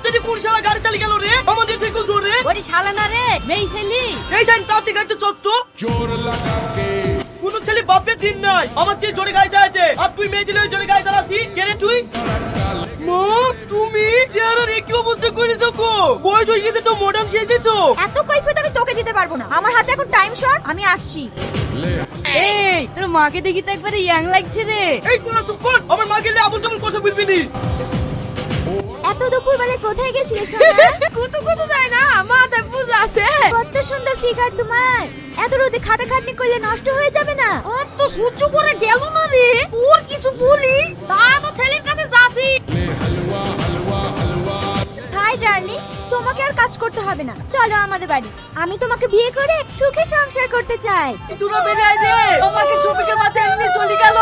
বাচ্চাটি কোন শালা গাড়ি চালিয়ে গেল রে আমাদের থেকে জোরে ওরে শালা না রে মেয়ে ছেলি এই সাইন ট্রাফিক একটা চত্ব কোন ছেলে বাপের দিন নাই আমার চেয়ে জোরে গাড়ি চালাচ্ছে আর তুই মেয়ে ছেলে জোরে গাড়ি চালাচ্ছি কে রে তুই মা তুমি চেহারার একই অবস্থা করে দেখো বয়স হয়ে গেছে তো মডার্ন সেজেছো এত কৈফিয়ত আমি তোকে দিতে পারবো না আমার হাতে এখন টাইম শর্ট আমি আসছি এই তোর মাকে দেখি তো একবারে ইয়াং লাগছে রে এই শোনা চুপ কর আমার মা গেলে আবল তাবল কথা বলবি নি এত দুপুর বেলায় কোথায় গেছিলে সোনা কুতু কুতু যায় না মাথায় পূজা আছে কত সুন্দর ফিগার তোমার এত রোদে খাটাখাটনি করলে নষ্ট হয়ে যাবে না অত সহ্য করে গেল না রে ওর কিছু বলি তা তো ছেলের কাছে যাচ্ছি হাই ডার্লিং তোমাকে আর কাজ করতে হবে না চলো আমাদের বাড়ি আমি তোমাকে বিয়ে করে সুখে সংসার করতে চাই তোরা বেরিয়ে আয় রে আমাকে ছবিকে মাথায় নিয়ে চলে গেল